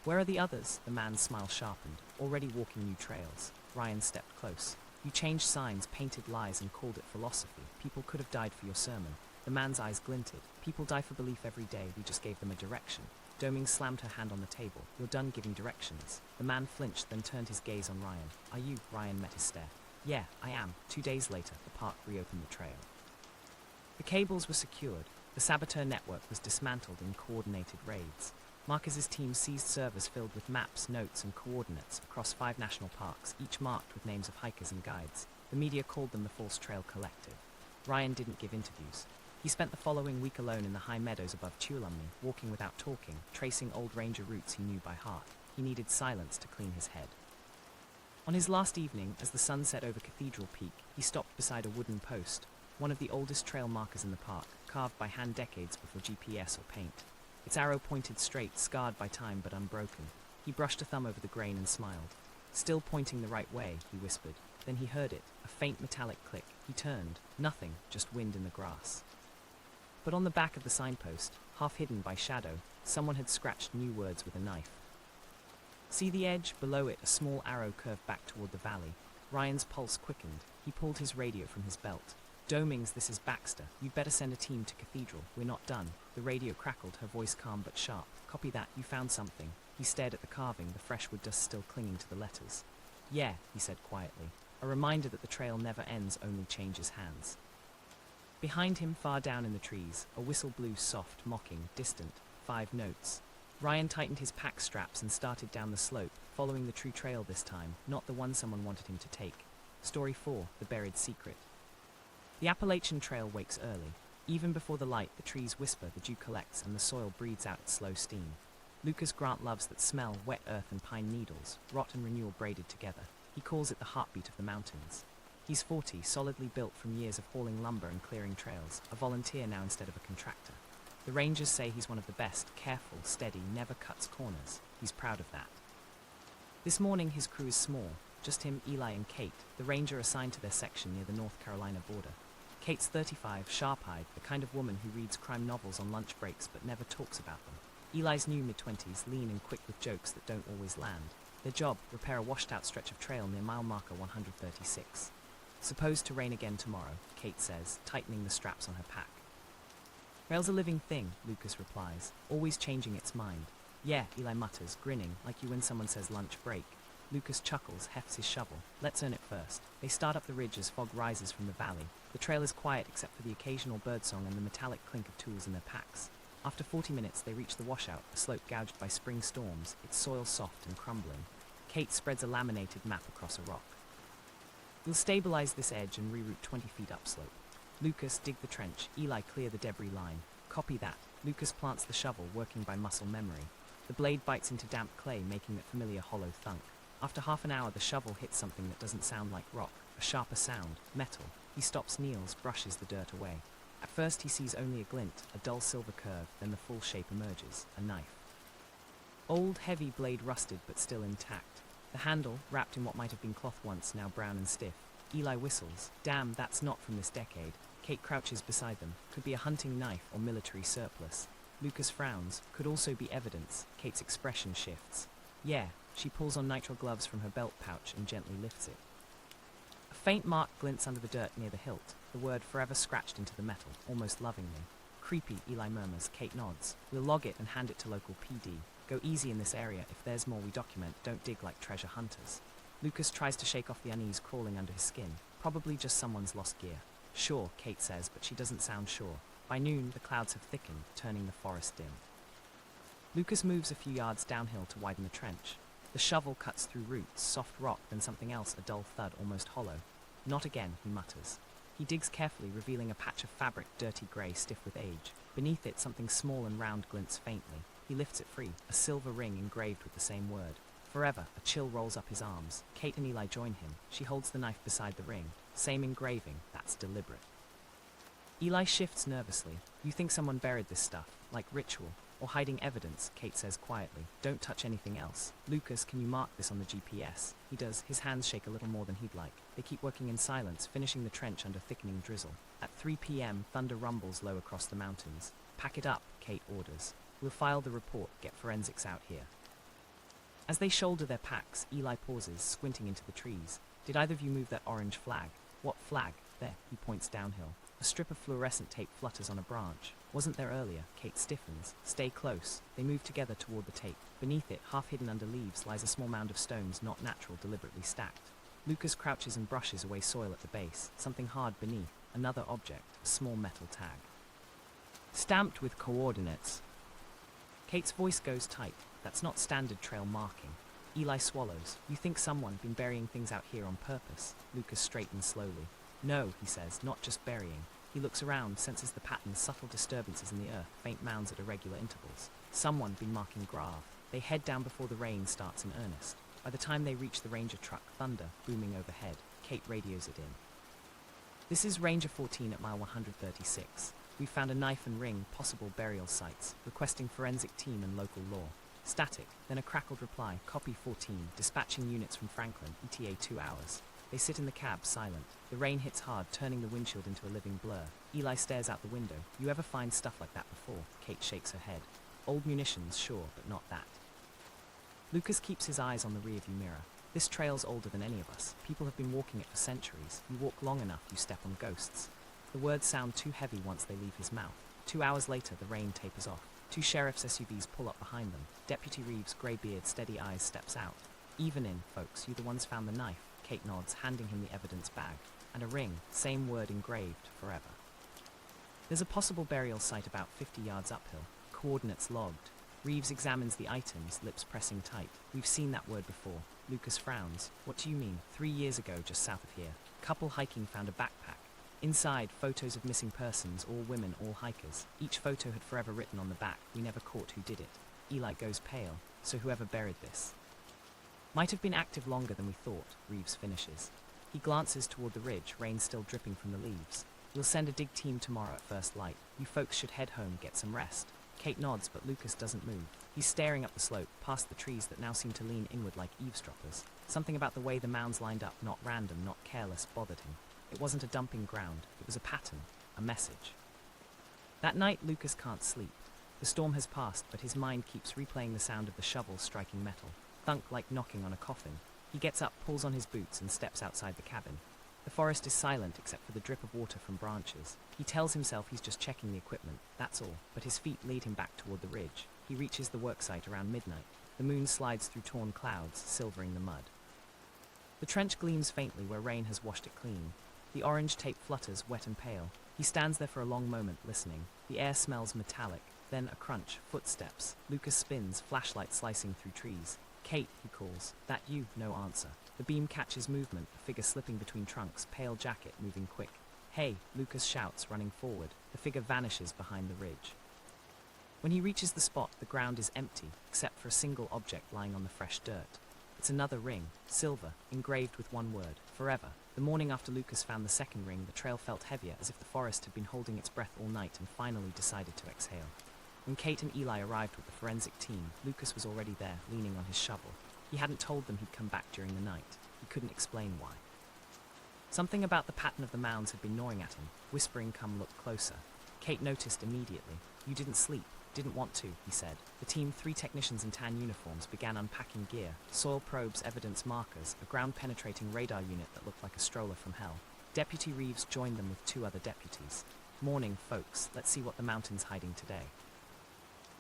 Where are the others? The man's smile sharpened. Already walking new trails. Ryan stepped close. You changed signs, painted lies, and called it philosophy. People could have died for your sermon. The man's eyes glinted. People die for belief every day. We just gave them a direction. Doming slammed her hand on the table. You're done giving directions. The man flinched, then turned his gaze on Ryan. Are you? Ryan met his stare. Yeah, I am. 2 days later, the park reopened the trail. The cables were secured. The saboteur network was dismantled in coordinated raids. Marquez's team seized servers filled with maps, notes, and coordinates across 5 national parks, each marked with names of hikers and guides. The media called them the False Trail Collective. Ryan didn't give interviews. He spent the following week alone in the high meadows above Tuolumne, walking without talking, tracing old ranger routes he knew by heart. He needed silence to clean his head. On his last evening, as the sun set over Cathedral Peak, he stopped beside a wooden post, one of the oldest trail markers in the park, carved by hand decades before GPS or paint. Its arrow pointed straight, scarred by time but unbroken. He brushed a thumb over the grain and smiled. Still pointing the right way, he whispered. Then he heard it, a faint metallic click. He turned. Nothing, just wind in the grass. But on the back of the signpost, half hidden by shadow, someone had scratched new words with a knife. See the edge? Below it, a small arrow curved back toward the valley. Ryan's pulse quickened. He pulled his radio from his belt. Domings, this is Baxter. You'd better send a team to Cathedral. We're not done. The radio crackled, her voice calm but sharp. Copy that. You found something. He stared at the carving, the fresh wood dust still clinging to the letters. Yeah, he said quietly. A reminder that the trail never ends, only changes hands. Behind him, far down in the trees, a whistle blew soft, mocking, distant, 5 notes. Ryan tightened his pack straps and started down the slope, following the true trail this time, not the one someone wanted him to take. Story 4, The Buried Secret. The Appalachian Trail wakes early. Even before the light, the trees whisper, the dew collects, and the soil breathes out its slow steam. Lucas Grant loves that smell, wet earth and pine needles, rot and renewal braided together. He calls it the heartbeat of the mountains. He's 40, solidly built from years of hauling lumber and clearing trails, a volunteer now instead of a contractor. The rangers say he's one of the best, careful, steady, never cuts corners. He's proud of that. This morning his crew is small, just him, Eli and Kate, the ranger assigned to their section near the North Carolina border. Kate's 35, sharp-eyed, the kind of woman who reads crime novels on lunch breaks but never talks about them. Eli's new mid-20s, lean and quick with jokes that don't always land. Their job, repair a washed-out stretch of trail near mile marker 136. Supposed to rain again tomorrow, Kate says, tightening the straps on her pack. Rail's a living thing, Lucas replies, always changing its mind. Yeah, Eli mutters, grinning, like you when someone says lunch break. Lucas chuckles, hefts his shovel. Let's earn it first. They start up the ridge as fog rises from the valley. The trail is quiet except for the occasional birdsong and the metallic clink of tools in their packs. After 40 minutes, they reach the washout, a slope gouged by spring storms, its soil soft and crumbling. Kate spreads a laminated map across a rock. We'll stabilize this edge and reroute 20 feet upslope. Lucas, dig the trench. Eli, clear the debris line. Copy that. Lucas plants the shovel, working by muscle memory. The blade bites into damp clay, making that familiar hollow thunk. After half an hour, the shovel hits something that doesn't sound like rock. A sharper sound. Metal. He stops, kneels, brushes the dirt away. At first he sees only a glint, a dull silver curve, then the full shape emerges. A knife. Old, heavy blade rusted but still intact. The handle, wrapped in what might have been cloth once, now brown and stiff. Eli whistles. Damn, that's not from this decade. Kate crouches beside them. Could be a hunting knife or military surplus. Lucas frowns. Could also be evidence. Kate's expression shifts. Yeah. She pulls on nitrile gloves from her belt pouch and gently lifts it. A faint mark glints under the dirt near the hilt, the word forever scratched into the metal, almost lovingly. Creepy, Eli murmurs. Kate nods. We'll log it and hand it to local PD. Go easy in this area. If there's more we document, don't dig like treasure hunters. Lucas tries to shake off the unease crawling under his skin. Probably just someone's lost gear. Sure, Kate says, but she doesn't sound sure. By noon, the clouds have thickened, turning the forest dim. Lucas moves a few yards downhill to widen the trench. The shovel cuts through roots, soft rock, then something else, a dull thud, almost hollow. Not again, he mutters. He digs carefully, revealing a patch of fabric, dirty grey, stiff with age. Beneath it, something small and round glints faintly. He lifts it free, a silver ring engraved with the same word. Forever, a chill rolls up his arms. Kate and Eli join him. She holds the knife beside the ring. Same engraving, that's deliberate. Eli shifts nervously. You think someone buried this stuff, like ritual, or hiding evidence, Kate says quietly. Don't touch anything else. Lucas, can you mark this on the GPS? He does. His hands shake a little more than he'd like. They keep working in silence, finishing the trench under thickening drizzle. At 3 p.m., thunder rumbles low across the mountains. Pack it up, Kate orders. We'll file the report, get forensics out here. As they shoulder their packs, Eli pauses, squinting into the trees. Did either of you move that orange flag? What flag? There, he points downhill. A strip of fluorescent tape flutters on a branch. Wasn't there earlier? Kate stiffens. Stay close. They move together toward the tape. Beneath it, half hidden under leaves, lies a small mound of stones, not natural, deliberately stacked. Lucas crouches and brushes away soil at the base. Something hard beneath. Another object, a small metal tag. Stamped with coordinates. Kate's voice goes tight. That's not standard trail marking. Eli swallows. You think someone been burying things out here on purpose? Lucas straightens slowly. No, he says, not just burying. He looks around, senses the pattern, subtle disturbances in the earth, faint mounds at irregular intervals. Someone been marking grav. They head down before the rain starts in earnest. By the time they reach the ranger truck, thunder booming overhead. Kate radios it in. This is Ranger 14 at mile 136. We found a knife and ring, possible burial sites, requesting forensic team and local law. Static, then a crackled reply, copy 14, dispatching units from Franklin, ETA 2 hours. They sit in the cab, silent. The rain hits hard, turning the windshield into a living blur. Eli stares out the window. You ever find stuff like that before? Kate shakes her head. Old munitions, sure, but not that. Lucas keeps his eyes on the rearview mirror. This trail's older than any of us. People have been walking it for centuries. You walk long enough, you step on ghosts. The words sound too heavy once they leave his mouth. 2 hours later, the rain tapers off. 2 sheriff's SUVs pull up behind them. Deputy Reeves, grey beard, steady eyes, steps out. Even in, folks, you the ones found the knife. Kate nods, handing him the evidence bag. And a ring, same word engraved, forever. There's a possible burial site about 50 yards uphill. Coordinates logged. Reeves examines the items, lips pressing tight. We've seen that word before. Lucas frowns. What do you mean? 3 years ago, just south of here. Couple hiking found a backpack. Inside, photos of missing persons, all women, all hikers. Each photo had forever written on the back. We never caught who did it. Eli goes pale. So whoever buried this might have been active longer than we thought, Reeves finishes. He glances toward the ridge, rain still dripping from the leaves. We'll send a dig team tomorrow at first light. You folks should head home, get some rest. Kate nods, but Lucas doesn't move. He's staring up the slope, past the trees that now seem to lean inward like eavesdroppers. Something about the way the mounds lined up, not random, not careless, bothered him. It wasn't a dumping ground. It was a pattern, a message. That night, Lucas can't sleep. The storm has passed, but his mind keeps replaying the sound of the shovel striking metal. Thunk like knocking on a coffin. He gets up, pulls on his boots, and steps outside the cabin. The forest is silent except for the drip of water from branches. He tells himself he's just checking the equipment, that's all, but his feet lead him back toward the ridge. He reaches the worksite around midnight. The moon slides through torn clouds, silvering the mud. The trench gleams faintly where rain has washed it clean. The orange tape flutters, wet and pale. He stands there for a long moment, listening. The air smells metallic. Then a crunch, footsteps. Lucas spins, flashlight slicing through trees. Kate, he calls. That you? No answer. The beam catches movement, a figure slipping between trunks, pale jacket moving quick. Hey, Lucas shouts, running forward. The figure vanishes behind the ridge. When he reaches the spot, the ground is empty, except for a single object lying on the fresh dirt. It's another ring, silver, engraved with one word, forever. The morning after Lucas found the second ring, the trail felt heavier, as if the forest had been holding its breath all night and finally decided to exhale. When Kate and Eli arrived with the forensic team, Lucas was already there, leaning on his shovel. He hadn't told them he'd come back during the night. He couldn't explain why. Something about the pattern of the mounds had been gnawing at him, whispering, "Come look closer." Kate noticed immediately. "You didn't sleep. Didn't want to," he said. The team, 3 technicians in tan uniforms, began unpacking gear. Soil probes, evidence markers, a ground-penetrating radar unit that looked like a stroller from hell. Deputy Reeves joined them with 2 other deputies. "Morning, folks. Let's see what the mountain's hiding today."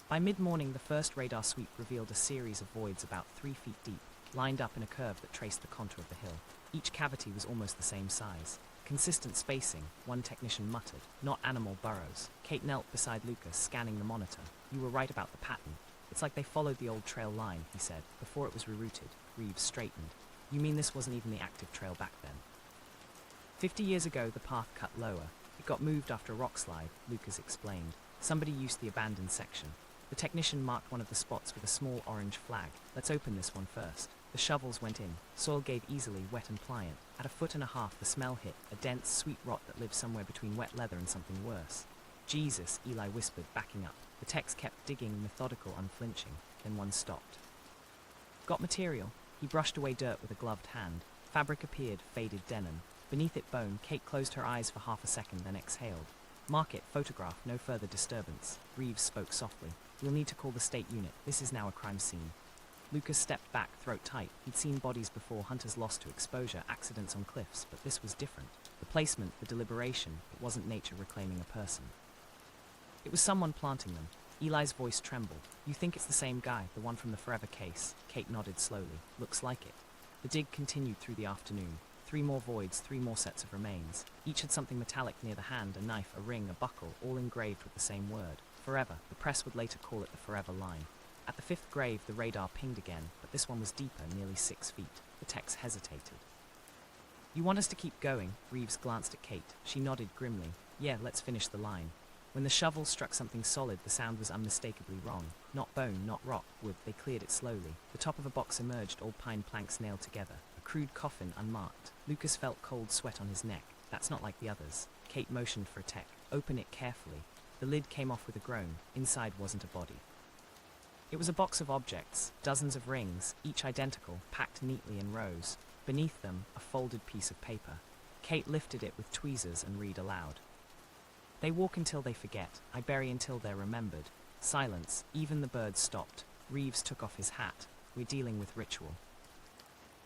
By mid-morning, the first radar sweep revealed a series of voids about 3 feet deep, lined up in a curve that traced the contour of the hill. Each cavity was almost the same size. Consistent spacing, one technician muttered. Not animal burrows. Kate knelt beside Lucas, scanning the monitor. "You were right about the pattern. It's like they followed the old trail line," he said, before it was rerouted. Reeves straightened. "You mean this wasn't even the active trail back then?" 50 years ago, the path cut lower. It got moved after a rock slide, Lucas explained. Somebody used the abandoned section. The technician marked one of the spots with a small orange flag. Let's open this one first. The shovels went in. Soil gave easily, wet and pliant. At 1.5 feet, the smell hit, a dense, sweet rot that lived somewhere between wet leather and something worse. Jesus, Eli whispered, backing up. The techs kept digging, methodical, unflinching. Then one stopped. Got material? He brushed away dirt with a gloved hand. Fabric appeared, faded denim. Beneath it bone. Kate closed her eyes for half a second, then exhaled. Mark it, photograph, no further disturbance. Reeves spoke softly. We'll need to call the state unit. This is now a crime scene. Lucas stepped back, throat tight. He'd seen bodies before, hunters lost to exposure, accidents on cliffs, but this was different. The placement, the deliberation, it wasn't nature reclaiming a person. It was someone planting them. Eli's voice trembled. You think it's the same guy, the one from the Forever case? Kate nodded slowly. Looks like it. The dig continued through the afternoon. 3 more voids, 3 more sets of remains. Each had something metallic near the hand, a knife, a ring, a buckle, all engraved with the same word. Forever. The press would later call it the Forever line. At the 5th grave, the radar pinged again, but this one was deeper, nearly 6 feet. The techs hesitated. You want us to keep going? Reeves glanced at Kate. She nodded grimly. Yeah, let's finish the line. When the shovel struck something solid, the sound was unmistakably wrong. Not bone, not rock, wood. They cleared it slowly. The top of a box emerged, old pine planks nailed together. A crude coffin, unmarked. Lucas felt cold sweat on his neck. That's not like the others. Kate motioned for a tech. Open it carefully. The lid came off with a groan. Inside wasn't a body. It was a box of objects, dozens of rings, each identical, packed neatly in rows. Beneath them, a folded piece of paper. Kate lifted it with tweezers and read aloud. They walk until they forget. I bury until they're remembered. Silence. Even the birds stopped. Reeves took off his hat. We're dealing with ritual.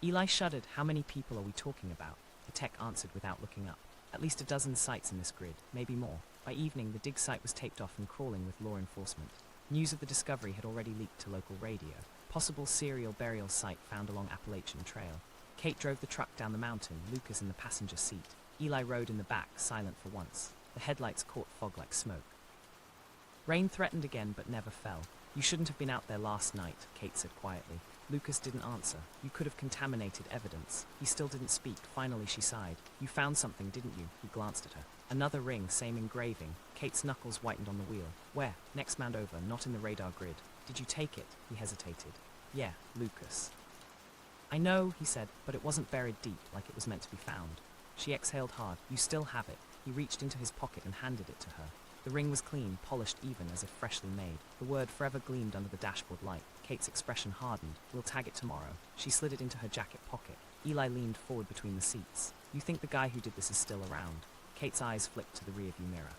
Eli shuddered. How many people are we talking about? The tech answered without looking up. At least a dozen sites in this grid, maybe more. By evening, the dig site was taped off and crawling with law enforcement. News of the discovery had already leaked to local radio. Possible serial burial site found along Appalachian Trail. Kate drove the truck down the mountain, Lucas in the passenger seat. Eli rode in the back, silent for once. The headlights caught fog like smoke. Rain threatened again, but never fell. You shouldn't have been out there last night, Kate said quietly. Lucas didn't answer. You could have contaminated evidence. He still didn't speak. Finally she sighed. You found something, didn't you? He glanced at her. Another ring, same engraving. Kate's knuckles whitened on the wheel. Where? Next mound over, not in the radar grid. Did you take it? He hesitated. Yeah, Lucas. I know, he said, but it wasn't buried deep like it was meant to be found. She exhaled hard. You still have it. He reached into his pocket and handed it to her. The ring was clean, polished even, as if freshly made. The word Forever gleamed under the dashboard light. Kate's expression hardened. We'll tag it tomorrow. She slid it into her jacket pocket. Eli leaned forward between the seats. You think the guy who did this is still around? Kate's eyes flicked to the rearview mirror.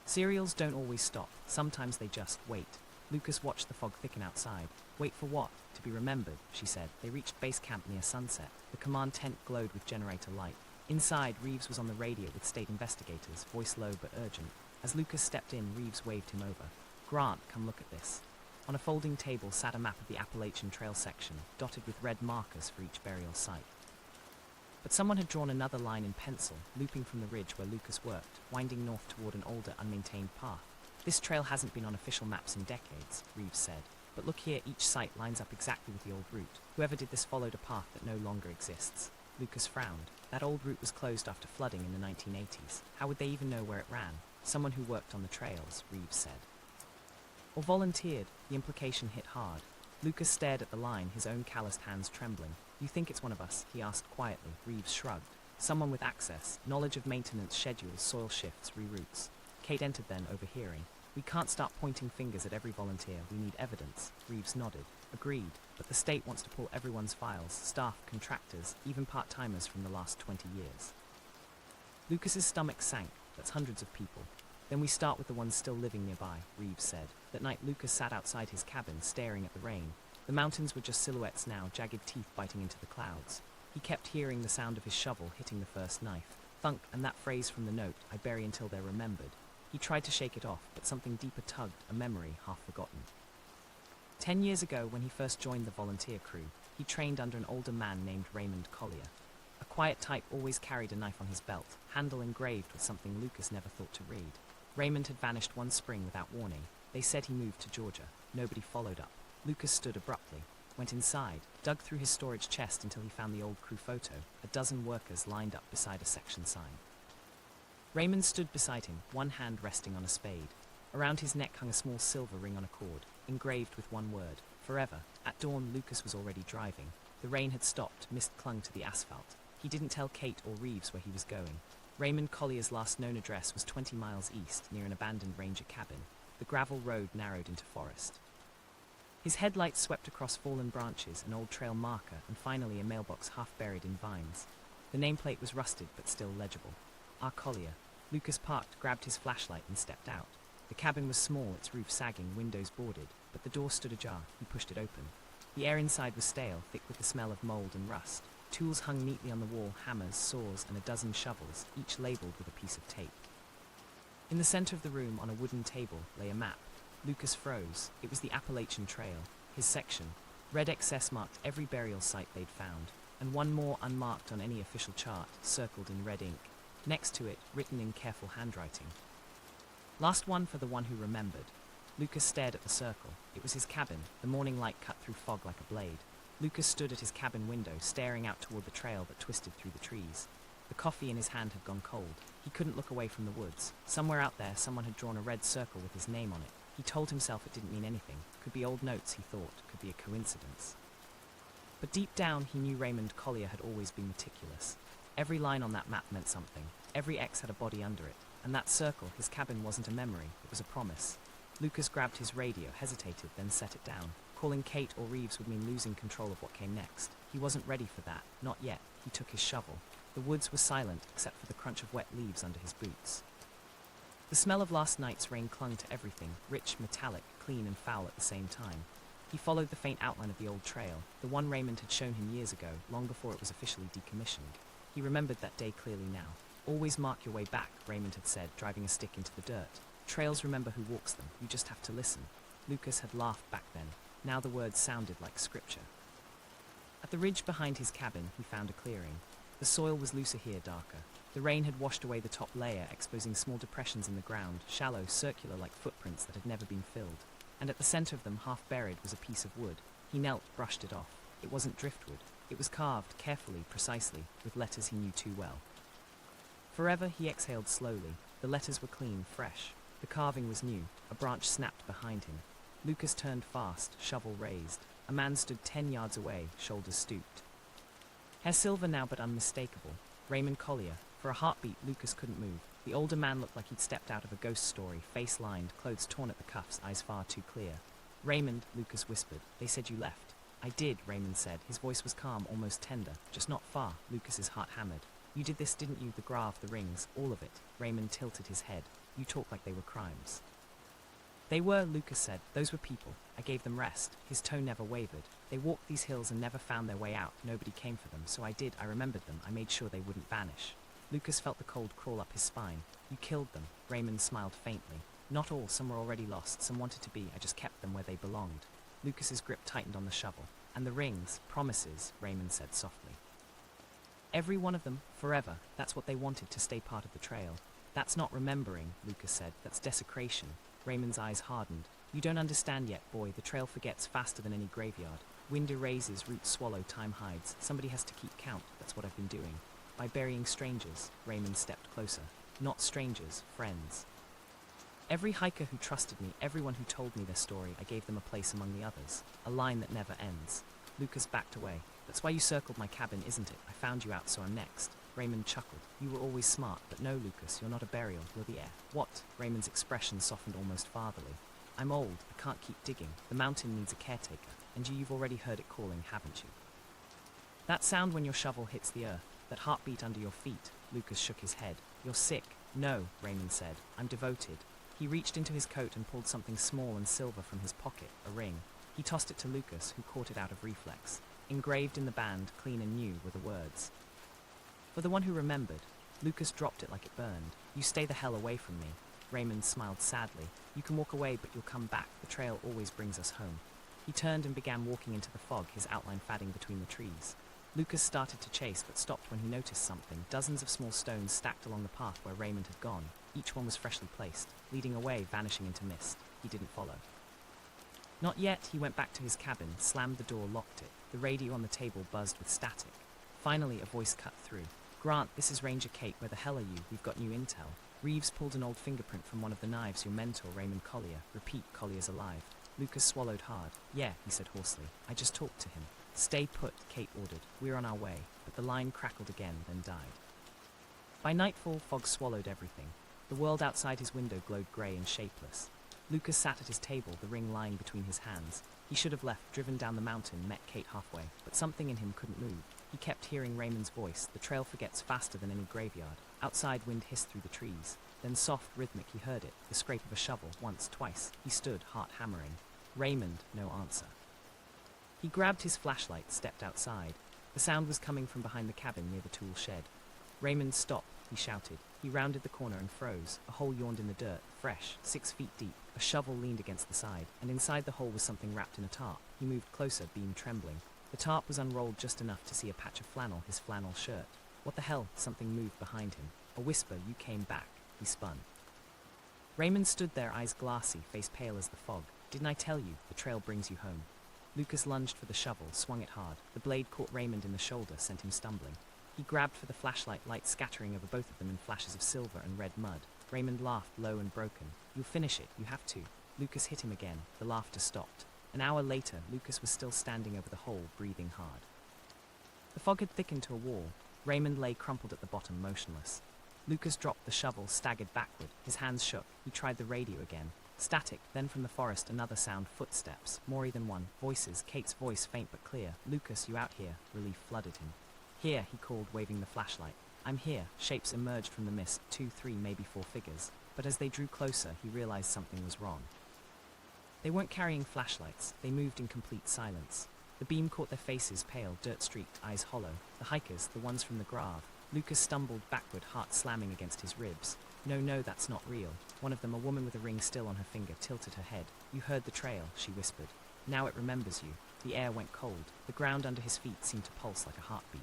Serials don't always stop. Sometimes they just wait. Lucas watched the fog thicken outside. Wait for what? To be remembered, she said. They reached base camp near sunset. The command tent glowed with generator light. Inside, Reeves was on the radio with state investigators, voice low but urgent. As Lucas stepped in, Reeves waved him over. Grant, come look at this. On a folding table sat a map of the Appalachian Trail section, dotted with red markers for each burial site. But someone had drawn another line in pencil, looping from the ridge where Lucas worked, winding north toward an older, unmaintained path. This trail hasn't been on official maps in decades, Reeves said. But look here, each site lines up exactly with the old route. Whoever did this followed a path that no longer exists. Lucas frowned. That old route was closed after flooding in the 1980s. How would they even know where it ran? Someone who worked on the trails, Reeves said. Or volunteered. The implication hit hard. Lucas stared at the line, his own calloused hands trembling. You think it's one of us? He asked quietly. Reeves shrugged. Someone with access, knowledge of maintenance schedules, soil shifts, reroutes. Kate entered then, overhearing. We can't start pointing fingers at every volunteer. We need evidence. Reeves nodded. Agreed. But the state wants to pull everyone's files, staff, contractors, even part-timers from the last 20 years. Lucas's stomach sank. That's hundreds of people. Then we start with the ones still living nearby, Reeves said. That night Lucas sat outside his cabin, staring at the rain. The mountains were just silhouettes now, jagged teeth biting into the clouds. He kept hearing the sound of his shovel hitting the first knife. Thunk, and that phrase from the note, I bury until they're remembered. He tried to shake it off, but something deeper tugged, a memory half forgotten. 10 years ago, when he first joined the volunteer crew, he trained under an older man named Raymond Collier. A quiet type always carried a knife on his belt, handle engraved with something Lucas never thought to read. Raymond had vanished one spring without warning. They said he moved to Georgia. Nobody followed up. Lucas stood abruptly, went inside, dug through his storage chest until he found the old crew photo, a dozen workers lined up beside a section sign. Raymond stood beside him, one hand resting on a spade. Around his neck hung a small silver ring on a cord, engraved with one word, forever. At dawn, Lucas was already driving. The rain had stopped, mist clung to the asphalt. He didn't tell Kate or Reeves where he was going. Raymond Collier's last known address was 20 miles east, near an abandoned ranger cabin. The gravel road narrowed into forest. His headlights swept across fallen branches, an old trail marker, and finally a mailbox half buried in vines. The nameplate was rusted but still legible. R. Collier. Lucas parked, grabbed his flashlight, and stepped out. The cabin was small, its roof sagging, windows boarded, but the door stood ajar. He pushed it open. The air inside was stale, thick with the smell of mold and rust. Tools hung neatly on the wall, hammers, saws, and a dozen shovels, each labeled with a piece of tape. In the center of the room, on a wooden table, lay a map. Lucas froze. It was the Appalachian Trail, his section. Red XS marked every burial site they'd found, and one more unmarked on any official chart, circled in red ink. Next to it, written in careful handwriting. Last one for the one who remembered. Lucas stared at the circle. It was his cabin. The morning light cut through fog like a blade. Lucas stood at his cabin window, staring out toward the trail that twisted through the trees. The coffee in his hand had gone cold. He couldn't look away from the woods. Somewhere out there, someone had drawn a red circle with his name on it. He told himself it didn't mean anything. Could be old notes, he thought. Could be a coincidence. But deep down, he knew Raymond Collier had always been meticulous. Every line on that map meant something. Every X had a body under it. And that circle, his cabin, wasn't a memory. It was a promise. Lucas grabbed his radio, hesitated, then set it down. Calling Kate or Reeves would mean losing control of what came next. He wasn't ready for that. Not yet. He took his shovel. The woods were silent, except for the crunch of wet leaves under his boots. The smell of last night's rain clung to everything, rich, metallic, clean and foul at the same time. He followed the faint outline of the old trail, the one Raymond had shown him years ago, long before it was officially decommissioned. He remembered that day clearly now. Always mark your way back, Raymond had said, driving a stick into the dirt. Trails remember who walks them. You just have to listen. Lucas had laughed back then. Now the words sounded like scripture. At the ridge behind his cabin, he found a clearing. The soil was looser here, darker. The rain had washed away the top layer, exposing small depressions in the ground, shallow, circular like footprints that had never been filled. And at the center of them, half buried, was a piece of wood. He knelt, brushed it off. It wasn't driftwood. It was carved, carefully, precisely, with letters he knew too well. Forever, he exhaled slowly. The letters were clean, fresh. The carving was new. A branch snapped behind him. Lucas turned fast, shovel raised. A man stood 10 yards away, shoulders stooped. Hair silver now but unmistakable. Raymond Collier. For a heartbeat, Lucas couldn't move. The older man looked like he'd stepped out of a ghost story, face lined, clothes torn at the cuffs, eyes far too clear. Raymond, Lucas whispered. They said you left. I did, Raymond said. His voice was calm, almost tender. Just not far. Lucas's heart hammered. You did this, didn't you? The grav, the rings, all of it. Raymond tilted his head. You talk like they were crimes. They were, Lucas said. Those were people. I gave them rest. His tone never wavered. They walked these hills and never found their way out. Nobody came for them. So I did. I remembered them. I made sure they wouldn't vanish. Lucas felt the cold crawl up his spine. You killed them. Raymond smiled faintly. Not all. Some were already lost. Some wanted to be. I just kept them where they belonged. Lucas's grip tightened on the shovel. And the rings, promises, Raymond said softly. Every one of them, forever. That's what they wanted, to stay part of the trail. That's not remembering, Lucas said. That's desecration. Raymond's eyes hardened. You don't understand yet, boy. The trail forgets faster than any graveyard. Wind erases, roots swallow, time hides. Somebody has to keep count. That's what I've been doing. By burying strangers, Raymond stepped closer. Not strangers, friends. Every hiker who trusted me, everyone who told me their story, I gave them a place among the others. A line that never ends. Lucas backed away. That's why you circled my cabin, isn't it? I found you out, so I'm next. Raymond chuckled. You were always smart, but no, Lucas, you're not a burial, you're the air. What? Raymond's expression softened almost fatherly. I'm old, I can't keep digging. The mountain needs a caretaker, and you've already heard it calling, haven't you? That sound when your shovel hits the earth, that heartbeat under your feet, Lucas shook his head. You're sick. No, Raymond said. I'm devoted. He reached into his coat and pulled something small and silver from his pocket, a ring. He tossed it to Lucas, who caught it out of reflex. Engraved in the band, clean and new, were the words. For the one who remembered, Lucas dropped it like it burned. You stay the hell away from me. Raymond smiled sadly. You can walk away, but you'll come back. The trail always brings us home. He turned and began walking into the fog, his outline fading between the trees. Lucas started to chase, but stopped when he noticed something. Dozens of small stones stacked along the path where Raymond had gone. Each one was freshly placed, leading away, vanishing into mist. He didn't follow. Not yet. He went back to his cabin, slammed the door, locked it. The radio on the table buzzed with static. Finally, a voice cut through. Grant, this is Ranger Kate. Where the hell are you? We've got new intel. Reeves pulled an old fingerprint from one of the knives your mentor, Raymond Collier. Repeat, Collier's alive. Lucas swallowed hard. Yeah, he said hoarsely. I just talked to him. Stay put, Kate ordered. We're on our way. But the line crackled again, then died. By nightfall, fog swallowed everything. The world outside his window glowed grey and shapeless. Lucas sat at his table, the ring lying between his hands. He should have left, driven down the mountain, met Kate halfway, but something in him couldn't move. He kept hearing Raymond's voice. The trail forgets faster than any graveyard. Outside, wind hissed through the trees. Then soft, rhythmic, he heard it, the scrape of a shovel, once, twice. He stood, heart hammering. Raymond, no answer. He grabbed his flashlight, stepped outside. The sound was coming from behind the cabin near the tool shed. Raymond, stop, he shouted. He rounded the corner and froze. A hole yawned in the dirt, fresh, 6 feet deep. A shovel leaned against the side, and inside the hole was something wrapped in a tarp. He moved closer, beam trembling. The tarp was unrolled just enough to see a patch of flannel, his flannel shirt. What the hell? Something moved behind him. A whisper, you came back. He spun. Raymond stood there, eyes glassy, face pale as the fog. Didn't I tell you? The trail brings you home. Lucas lunged for the shovel, swung it hard. The blade caught Raymond in the shoulder, sent him stumbling. He grabbed for the flashlight, light scattering over both of them in flashes of silver and red mud. Raymond laughed, low and broken. You'll finish it, you have to. Lucas hit him again. The laughter stopped. An hour later, Lucas was still standing over the hole, breathing hard. The fog had thickened to a wall. Raymond lay crumpled at the bottom, motionless. Lucas dropped the shovel, staggered backward. His hands shook. He tried the radio again. Static, then from the forest another sound, footsteps, more than one, voices, Kate's voice faint but clear. Lucas, you out here? Relief flooded him. Here, he called, waving the flashlight. I'm here. Shapes emerged from the mist, 2, 3, maybe 4 figures. But as they drew closer, he realized something was wrong. They weren't carrying flashlights. They moved in complete silence. The beam caught their faces, pale, dirt-streaked, eyes hollow. The hikers, the ones from the Grave. Lucas stumbled backward, heart slamming against his ribs. No, that's not real. One of them, a woman with a ring still on her finger, tilted her head. You heard the trail, she whispered. Now it remembers you. The air went cold. The ground under his feet seemed to pulse like a heartbeat.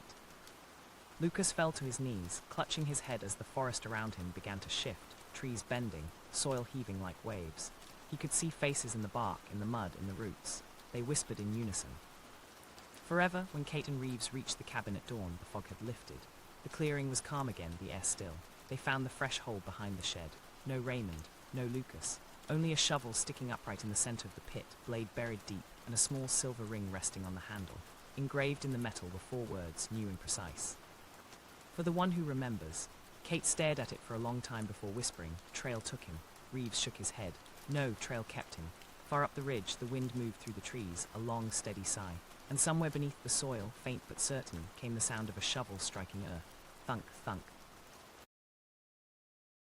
Lucas fell to his knees, clutching his head as the forest around him began to shift, trees bending, soil heaving like waves. He could see faces in the bark, in the mud, in the roots. They whispered in unison. Forever, when Kate and Reeves reached the cabin at dawn, the fog had lifted. The clearing was calm again, the air still. They found the fresh hole behind the shed. No Raymond, no Lucas. Only a shovel sticking upright in the center of the pit, blade buried deep, and a small silver ring resting on the handle. Engraved in the metal were 4 words, new and precise. For the one who remembers. Kate stared at it for a long time before whispering. Trail took him. Reeves shook his head. No, trail kept him. Far up the ridge, the wind moved through the trees, a long, steady sigh. And somewhere beneath the soil, faint but certain, came the sound of a shovel striking earth. Thunk, thunk,